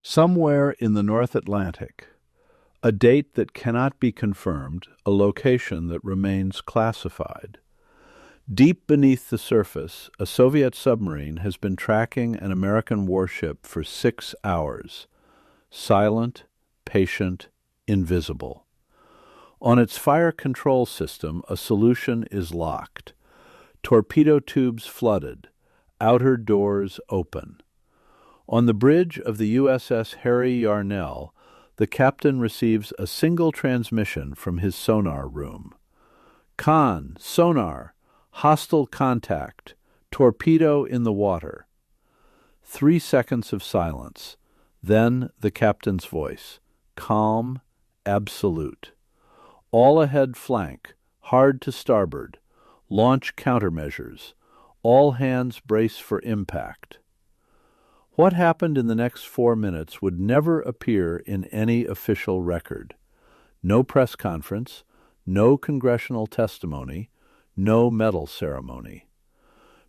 Somewhere in the North Atlantic, a date that cannot be confirmed, a location that remains classified. Deep beneath the surface, a Soviet submarine has been tracking an American warship for 6 hours. Silent, patient, invisible. On its fire control system, a solution is locked. Torpedo tubes flooded, outer doors open. On the bridge of the USS Harry Yarnell, the captain receives a single transmission from his sonar room. Con, sonar, hostile contact, torpedo in the water. 3 seconds of silence. Then the captain's voice, calm, absolute. All ahead flank, hard to starboard. Launch countermeasures. All hands brace for impact. What happened in the next 4 minutes would never appear in any official record. No press conference, no congressional testimony, no medal ceremony.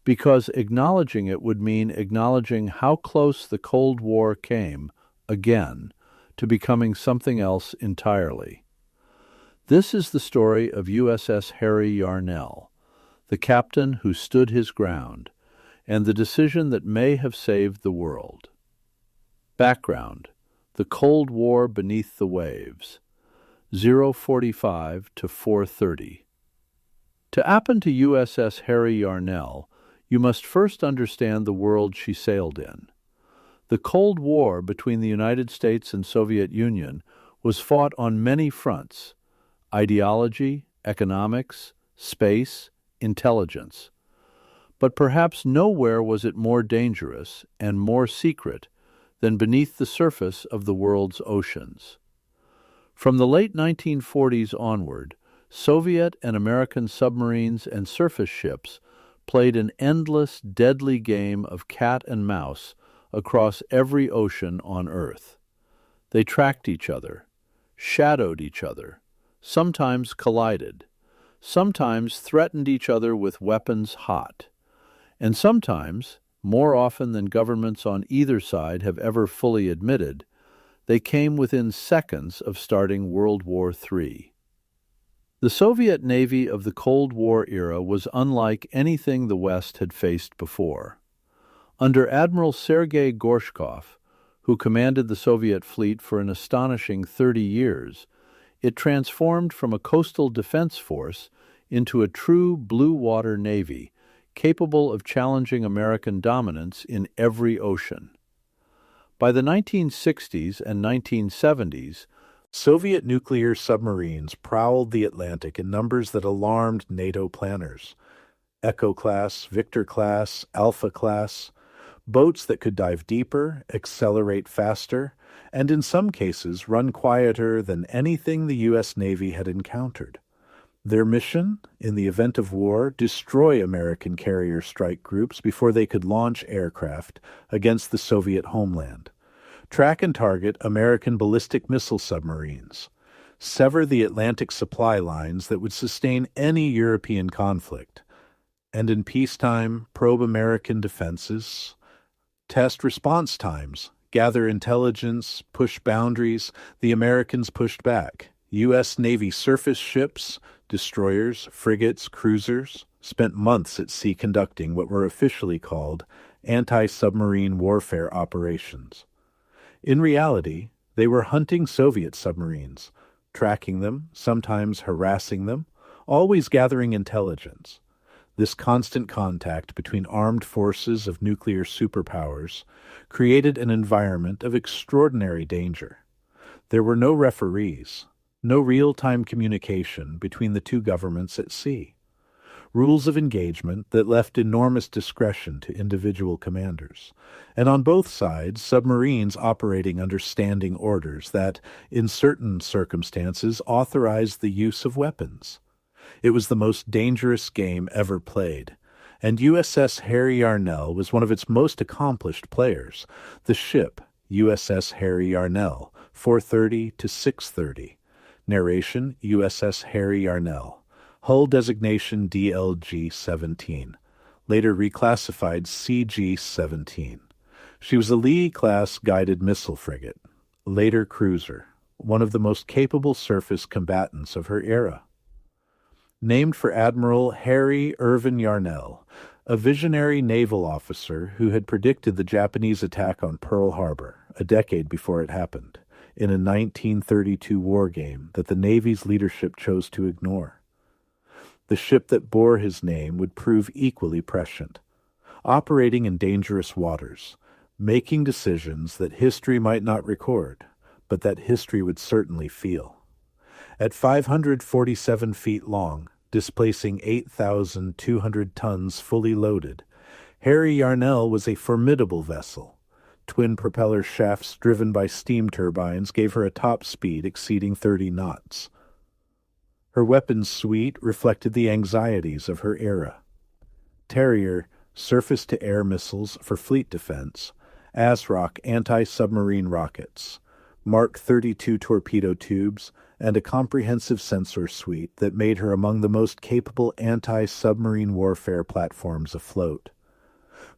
Because acknowledging it would mean acknowledging how close the Cold War came, again, to becoming something else entirely. This is the story of USS Harry Yarnell, the captain who stood his ground, and the decision that may have saved the world. Background: the Cold War beneath the waves, 0:45 to 4:30. To happen to USS Harry Yarnell, you must first understand the world she sailed in. The Cold War between the United States and Soviet Union was fought on many fronts: ideology, economics, space, intelligence. But perhaps nowhere was it more dangerous and more secret than beneath the surface of the world's oceans. From the late 1940s onward, Soviet and American submarines and surface ships played an endless, deadly game of cat and mouse across every ocean on Earth. They tracked each other, shadowed each other, sometimes collided, sometimes threatened each other with weapons hot, and sometimes, more often than governments on either side have ever fully admitted, they came within seconds of starting World War III. The Soviet Navy of the Cold War era was unlike anything the West had faced before. Under Admiral Sergei Gorshkov, who commanded the Soviet fleet for an astonishing 30 years, it transformed from a coastal defense force into a true blue-water navy, capable of challenging American dominance in every ocean. By the 1960s and 1970s, Soviet nuclear submarines prowled the Atlantic in numbers that alarmed NATO planners. Echo-class, Victor-class, Alpha-class, boats that could dive deeper, accelerate faster, and in some cases run quieter than anything the U.S. Navy had encountered. Their mission, in the event of war, destroy American carrier strike groups before they could launch aircraft against the Soviet homeland, track and target American ballistic missile submarines, sever the Atlantic supply lines that would sustain any European conflict, and in peacetime probe American defenses, test response times, gather intelligence, push boundaries. The Americans pushed back. U.S. Navy surface ships, destroyers, frigates, cruisers, spent months at sea conducting what were officially called anti-submarine warfare operations. In reality, they were hunting Soviet submarines, tracking them, sometimes harassing them, always gathering intelligence. This constant contact between armed forces of nuclear superpowers created an environment of extraordinary danger. There were no referees, no real-time communication between the two governments at sea. Rules of engagement that left enormous discretion to individual commanders, and on both sides submarines operating under standing orders that, in certain circumstances, authorized the use of weapons. It was the most dangerous game ever played, and USS Harry Yarnell was one of its most accomplished players. The ship, USS Harry Yarnell, 4:30 to 6:30. Narration, USS Harry Yarnell. Hull designation DLG-17, later reclassified CG-17. She was a Lee-class guided missile frigate, later cruiser, one of the most capable surface combatants of her era. Named for Admiral Harry Irvin Yarnell, a visionary naval officer who had predicted the Japanese attack on Pearl Harbor a decade before it happened, in a 1932 war game that the Navy's leadership chose to ignore. The ship that bore his name would prove equally prescient, operating in dangerous waters, making decisions that history might not record, but that history would certainly feel. At 547 feet long, displacing 8,200 tons fully loaded, Harry Yarnell was a formidable vessel. Twin propeller shafts driven by steam turbines gave her a top speed exceeding 30 knots. Her weapons suite reflected the anxieties of her era. Terrier surface-to-air missiles for fleet defense, ASROC anti-submarine rockets, Mark 32 torpedo tubes, and a comprehensive sensor suite that made her among the most capable anti-submarine warfare platforms afloat.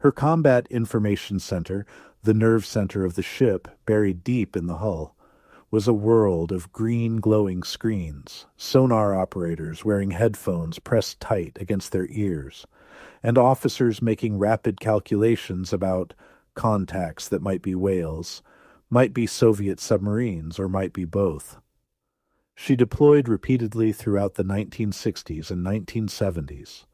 Her combat information center, the nerve center of the ship buried deep in the hull, was a world of green glowing screens, sonar operators wearing headphones pressed tight against their ears, and officers making rapid calculations about contacts that might be whales, might be Soviet submarines, or might be both. She deployed repeatedly throughout the 1960s and 1970s,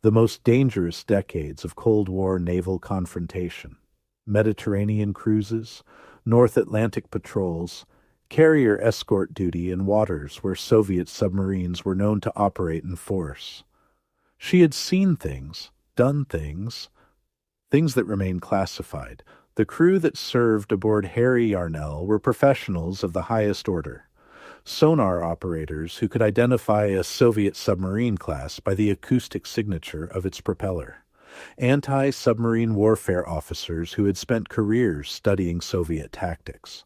the most dangerous decades of Cold War naval confrontation. Mediterranean cruises, North Atlantic patrols, carrier escort duty in waters where Soviet submarines were known to operate in force. She had seen things, done things that remain classified. The crew that served aboard Harry Yarnell were professionals of the highest order. Sonar operators who could identify a Soviet submarine class by the acoustic signature of its propeller. Anti-submarine warfare officers who had spent careers studying Soviet tactics.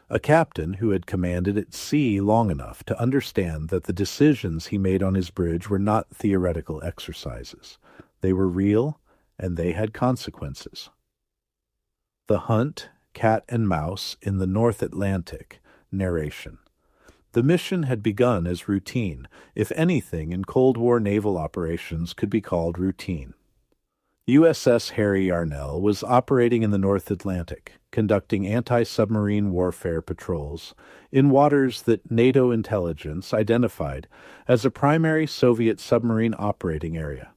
A captain who had commanded at sea long enough to understand that the decisions he made on his bridge were not theoretical exercises. They were real, and they had consequences. The Hunt, Cat and Mouse in the North Atlantic. Narration. The mission had begun as routine, if anything in Cold War naval operations could be called routine. USS Harry Yarnell was operating in the North Atlantic, conducting anti-submarine warfare patrols in waters that NATO intelligence identified as a primary Soviet submarine operating area.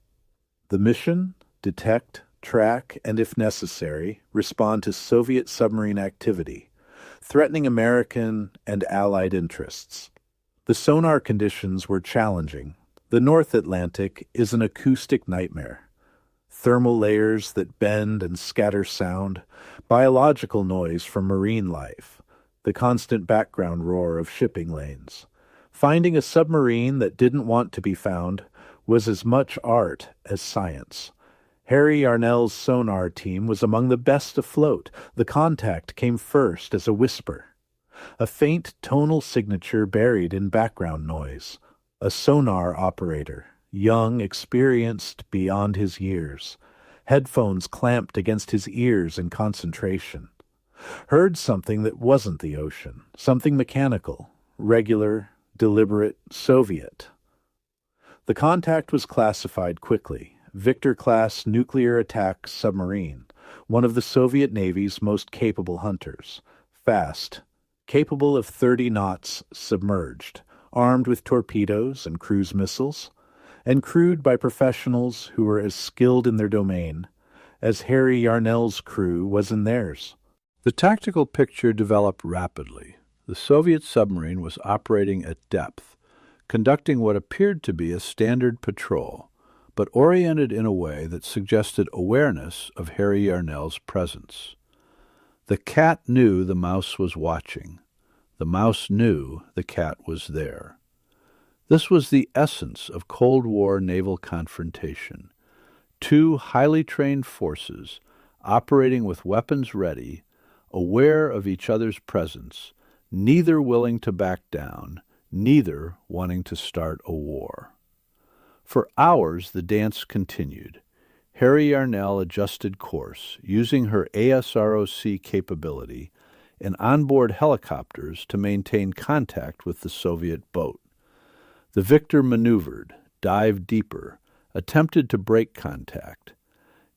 The mission: detect, track, and if necessary, respond to Soviet submarine activity, threatening American and Allied interests. The sonar conditions were challenging. The North Atlantic is an acoustic nightmare. Thermal layers that bend and scatter sound, biological noise from marine life, the constant background roar of shipping lanes. Finding a submarine that didn't want to be found was as much art as science. Harry Yarnell's sonar team was among the best afloat. The contact came first as a whisper, a faint tonal signature buried in background noise. A sonar operator, young, experienced beyond his years, headphones clamped against his ears in concentration, heard something that wasn't the ocean, something mechanical, regular, deliberate, Soviet. The contact was classified quickly. Victor-class nuclear attack submarine, one of the Soviet Navy's most capable hunters. Fast, capable of 30 knots submerged, armed with torpedoes and cruise missiles, and crewed by professionals who were as skilled in their domain as Harry Yarnell's crew was in theirs. The tactical picture developed rapidly. The Soviet submarine was operating at depth, conducting what appeared to be a standard patrol, but oriented in a way that suggested awareness of Harry Yarnell's presence. The cat knew the mouse was watching. The mouse knew the cat was there. This was the essence of Cold War naval confrontation. Two highly trained forces, operating with weapons ready, aware of each other's presence, neither willing to back down, neither wanting to start a war. For hours the dance continued. Harry Yarnell adjusted course, using her ASROC capability and onboard helicopters to maintain contact with the Soviet boat. The Victor maneuvered, dived deeper, attempted to break contact.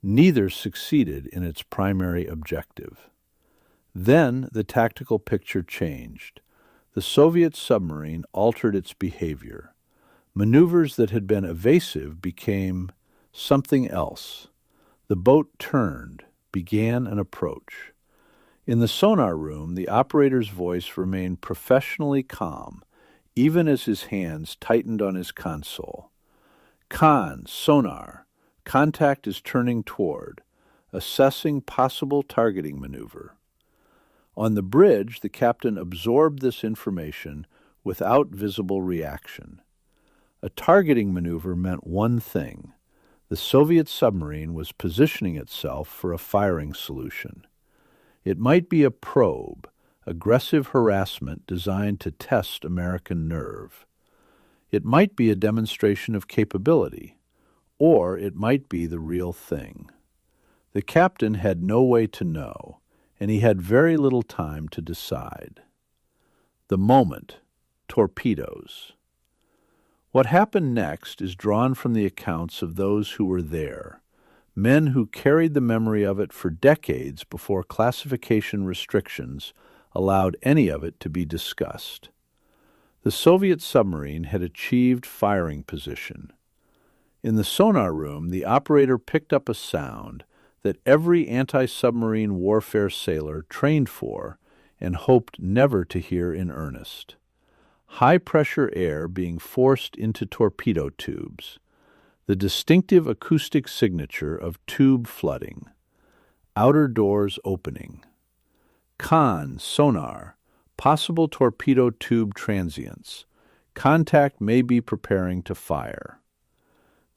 Neither succeeded in its primary objective. Then the tactical picture changed. The Soviet submarine altered its behavior. Maneuvers that had been evasive became something else. The boat turned, began an approach. In the sonar room, the operator's voice remained professionally calm, even as his hands tightened on his console. "Con, sonar. Contact is turning toward. Assessing possible targeting maneuver." On the bridge, the captain absorbed this information without visible reaction. A targeting maneuver meant one thing. The Soviet submarine was positioning itself for a firing solution. It might be a probe, aggressive harassment designed to test American nerve. It might be a demonstration of capability, or it might be the real thing. The captain had no way to know, and he had very little time to decide. The moment, torpedoes. What happened next is drawn from the accounts of those who were there, men who carried the memory of it for decades before classification restrictions allowed any of it to be discussed. The Soviet submarine had achieved firing position. In the sonar room, the operator picked up a sound that every anti-submarine warfare sailor trained for and hoped never to hear in earnest. High-pressure air being forced into torpedo tubes. The distinctive acoustic signature of tube flooding. Outer doors opening. Con, sonar. Possible torpedo tube transients. Contact may be preparing to fire.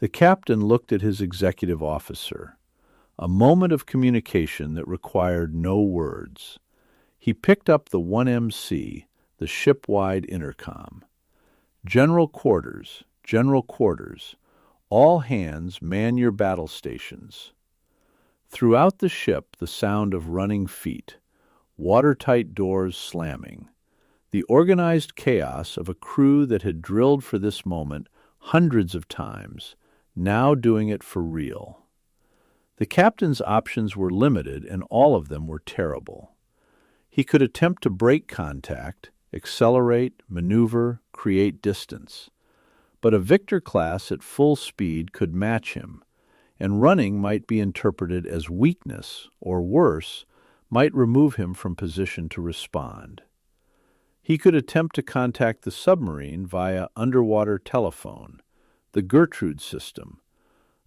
The captain looked at his executive officer. A moment of communication that required no words. He picked up the 1MC, the ship-wide intercom. General quarters, general quarters. All hands man your battle stations. Throughout the ship, the sound of running feet, watertight doors slamming, the organized chaos of a crew that had drilled for this moment hundreds of times, now doing it for real. The captain's options were limited, and all of them were terrible. He could attempt to break contact, accelerate, maneuver, create distance. But a Victor class at full speed could match him, and running might be interpreted as weakness, or worse, might remove him from position to respond. He could attempt to contact the submarine via underwater telephone, the Gertrude system,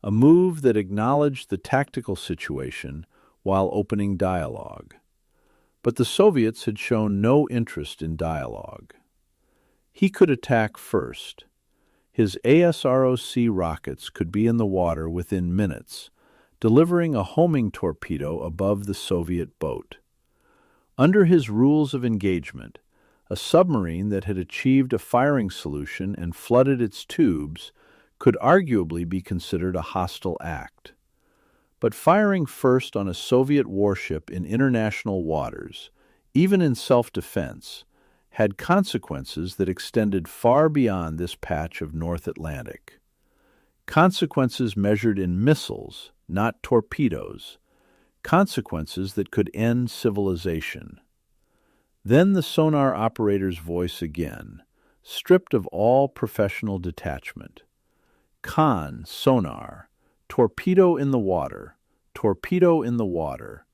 a move that acknowledged the tactical situation while opening dialogue. But the Soviets had shown no interest in dialogue. He could attack first. His ASROC rockets could be in the water within minutes, delivering a homing torpedo above the Soviet boat. Under his rules of engagement, a submarine that had achieved a firing solution and flooded its tubes could arguably be considered a hostile act. But firing first on a Soviet warship in international waters, even in self-defense, had consequences that extended far beyond this patch of North Atlantic. Consequences measured in missiles, not torpedoes. Consequences that could end civilization. Then the sonar operator's voice again, stripped of all professional detachment. Con, sonar. Torpedo in the water. Torpedo in the water.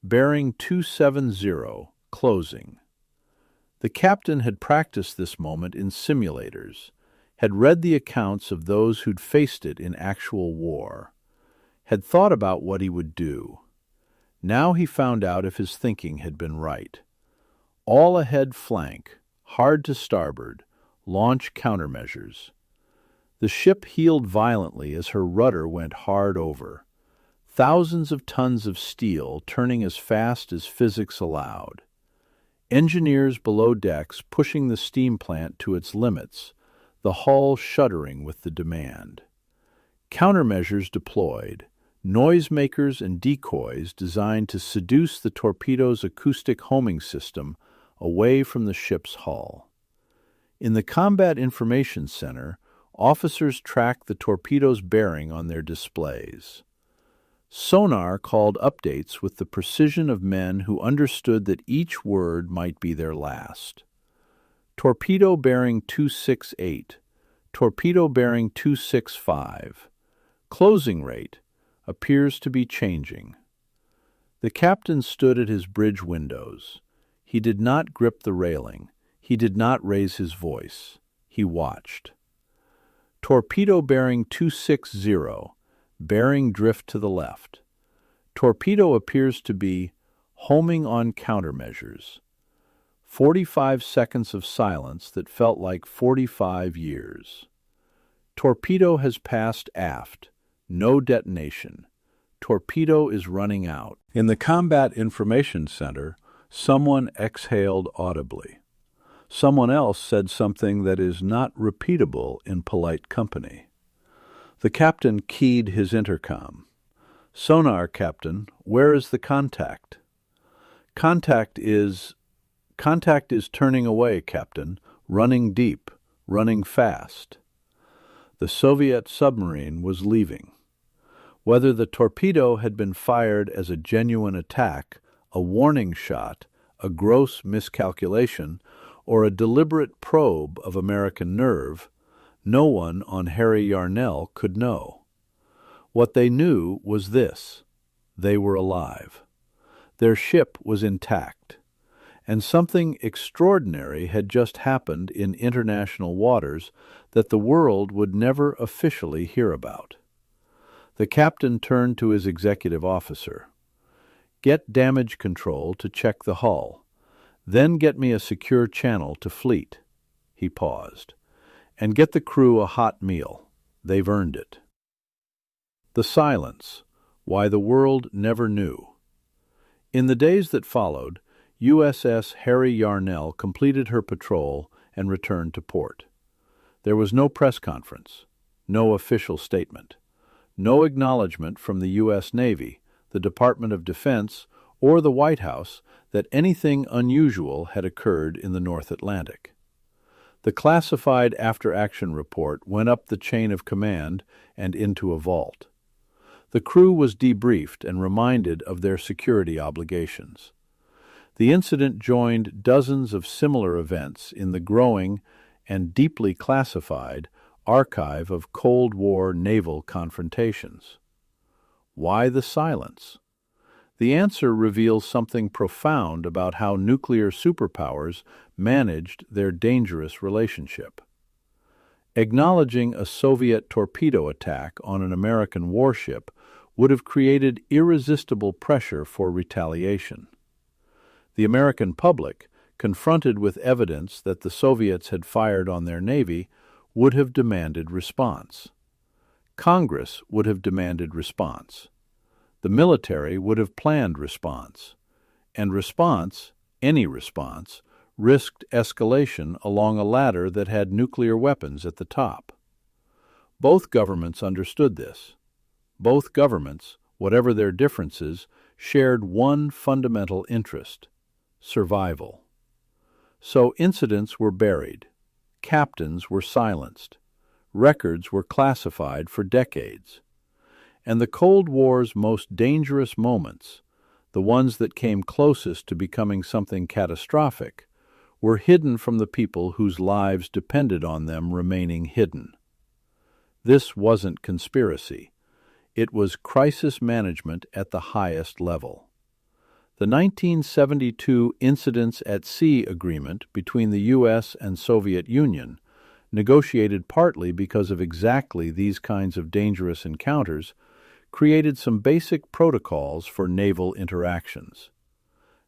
Bearing 270, closing. The captain had practiced this moment in simulators, had read the accounts of those who'd faced it in actual war, had thought about what he would do. Now he found out if his thinking had been right. All ahead flank, hard to starboard, launch countermeasures. The ship heeled violently as her rudder went hard over. Thousands of tons of steel turning as fast as physics allowed. Engineers below decks pushing the steam plant to its limits, the hull shuddering with the demand. Countermeasures deployed, noisemakers and decoys designed to seduce the torpedo's acoustic homing system away from the ship's hull. In the Combat Information Center, officers tracked the torpedo's bearing on their displays. Sonar called updates with the precision of men who understood that each word might be their last. Torpedo bearing 268, torpedo bearing 265. Closing rate appears to be changing. The captain stood at his bridge windows. He did not grip the railing. He did not raise his voice. He watched. Torpedo bearing 260, bearing drift to the left. Torpedo appears to be homing on countermeasures. 45 seconds of silence that felt like 45 years. Torpedo has passed aft. No detonation. Torpedo is running out. In the Combat Information Center, someone exhaled audibly. Someone else said something that is not repeatable in polite company. The captain keyed his intercom. "Sonar, Captain, where is the contact?" Contact is turning away, Captain, running deep, running fast." The Soviet submarine was leaving. Whether the torpedo had been fired as a genuine attack, a warning shot, a gross miscalculation, or a deliberate probe of American nerve, no one on Harry Yarnell could know. What they knew was this: they were alive. Their ship was intact. And something extraordinary had just happened in international waters that the world would never officially hear about. The captain turned to his executive officer. "Get damage control to check the hull. Then get me a secure channel to fleet." He paused. "And get the crew a hot meal. They've earned it." The silence. Why the world never knew. In the days that followed, USS Harry Yarnell completed her patrol and returned to port. There was no press conference, no official statement, no acknowledgement from the U.S. Navy, the Department of Defense, or the White House that anything unusual had occurred in the North Atlantic. The classified after-action report went up the chain of command and into a vault. The crew was debriefed and reminded of their security obligations. The incident joined dozens of similar events in the growing and deeply classified archive of Cold War naval confrontations. Why the silence? The answer reveals something profound about how nuclear superpowers managed their dangerous relationship. Acknowledging a Soviet torpedo attack on an American warship would have created irresistible pressure for retaliation. The American public, confronted with evidence that the Soviets had fired on their Navy, would have demanded response. Congress would have demanded response. The military would have planned response. And response, any response, risked escalation along a ladder that had nuclear weapons at the top. Both governments understood this. Both governments, whatever their differences, shared one fundamental interest: survival. So incidents were buried. Captains were silenced. Records were classified for decades. And the Cold War's most dangerous moments, the ones that came closest to becoming something catastrophic, were hidden from the people whose lives depended on them remaining hidden. This wasn't conspiracy. It was crisis management at the highest level. The 1972 Incidents at Sea Agreement between the U.S. and Soviet Union, negotiated partly because of exactly these kinds of dangerous encounters, created some basic protocols for naval interactions.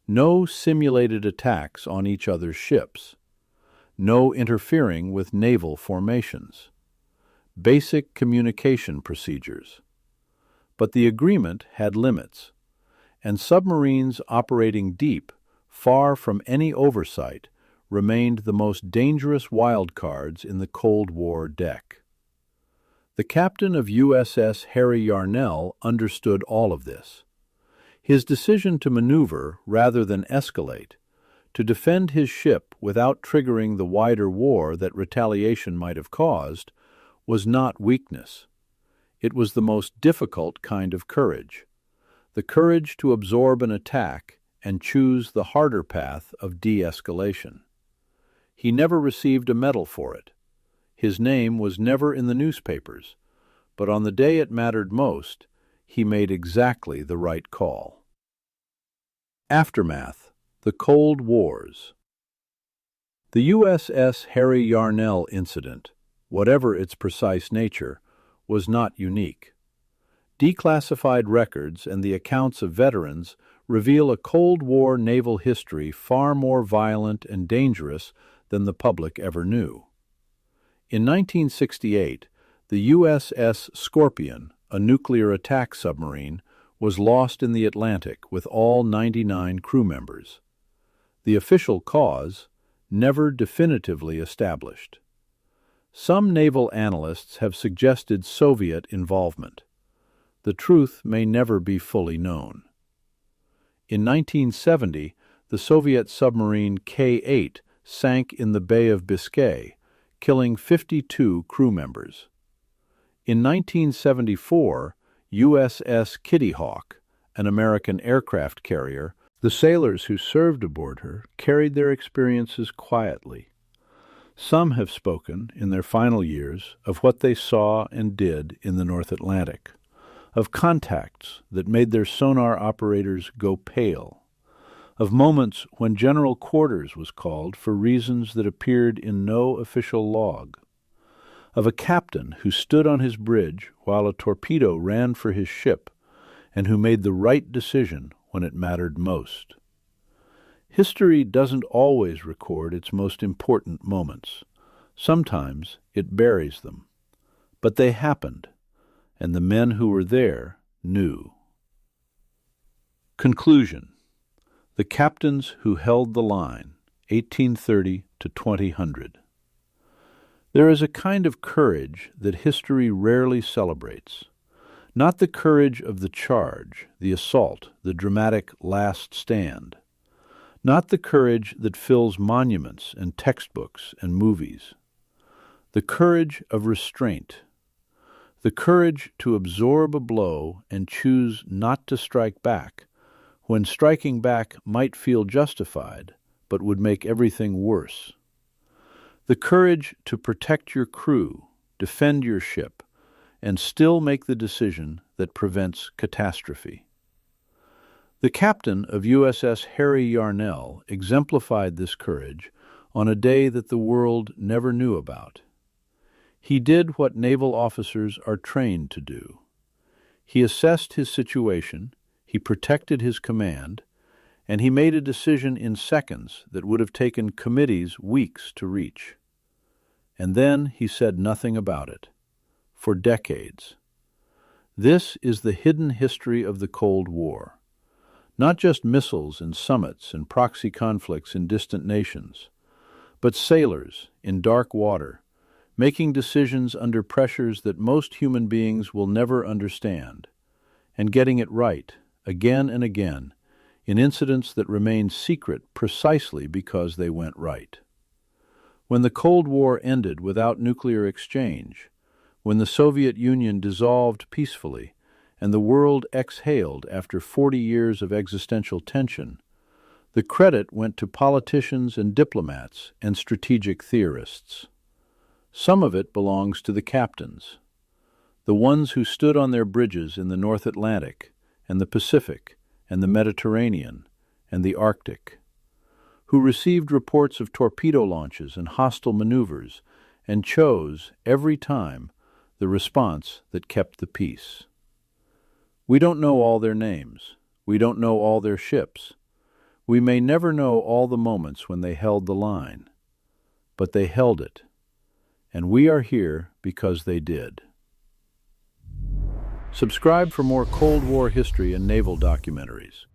No simulated attacks on each other's ships. No interfering with naval formations. Basic communication procedures. But the agreement had limits, and submarines operating deep, far from any oversight, remained the most dangerous wildcards in the Cold War deck. The captain of USS Harry Yarnell understood all of this. His decision to maneuver rather than escalate, to defend his ship without triggering the wider war that retaliation might have caused, was not weakness. It was the most difficult kind of courage, the courage to absorb an attack and choose the harder path of de-escalation. He never received a medal for it. His name was never in the newspapers, but on the day it mattered most, he made exactly the right call. Aftermath: the Cold Wars. The USS Harry Yarnell incident, whatever its precise nature, was not unique. Declassified records and the accounts of veterans reveal a Cold War naval history far more violent and dangerous than the public ever knew. In 1968, the USS Scorpion, a nuclear attack submarine, was lost in the Atlantic with all 99 crew members. The official cause, never definitively established. Some naval analysts have suggested Soviet involvement. The truth may never be fully known. In 1970, the Soviet submarine K-8 sank in the Bay of Biscay, killing 52 crew members. In 1974, USS Kitty Hawk, an American aircraft carrier, the sailors who served aboard her carried their experiences quietly. Some have spoken, in their final years, of what they saw and did in the North Atlantic, of contacts that made their sonar operators go pale, of moments when General Quarters was called for reasons that appeared in no official log, of a captain who stood on his bridge while a torpedo ran for his ship and who made the right decision when it mattered most. History doesn't always record its most important moments. Sometimes it buries them. But they happened, and the men who were there knew. Conclusion: the captains who held the line, 1830 to 2000. There is a kind of courage that history rarely celebrates. Not the courage of the charge, the assault, the dramatic last stand. Not the courage that fills monuments and textbooks and movies. The courage of restraint. The courage to absorb a blow and choose not to strike back, when striking back might feel justified, but would make everything worse. The courage to protect your crew, defend your ship, and still make the decision that prevents catastrophe. The captain of USS Harry Yarnell exemplified this courage on a day that the world never knew about. He did what naval officers are trained to do. He assessed his situation, he protected his command, and he made a decision in seconds that would have taken committees weeks to reach. And then he said nothing about it. For decades. This is the hidden history of the Cold War. Not just missiles and summits and proxy conflicts in distant nations, but sailors in dark water, making decisions under pressures that most human beings will never understand, and getting it right, again and again, in incidents that remain secret precisely because they went right. When the Cold War ended without nuclear exchange, when the Soviet Union dissolved peacefully, and the world exhaled after 40 years of existential tension, the credit went to politicians and diplomats and strategic theorists. Some of it belongs to the captains, the ones who stood on their bridges in the North Atlantic and the Pacific and the Mediterranean and the Arctic, who received reports of torpedo launches and hostile maneuvers and chose, every time, the response that kept the peace. We don't know all their names. We don't know all their ships. We may never know all the moments when they held the line. But they held it. And we are here because they did. Subscribe for more Cold War history and naval documentaries.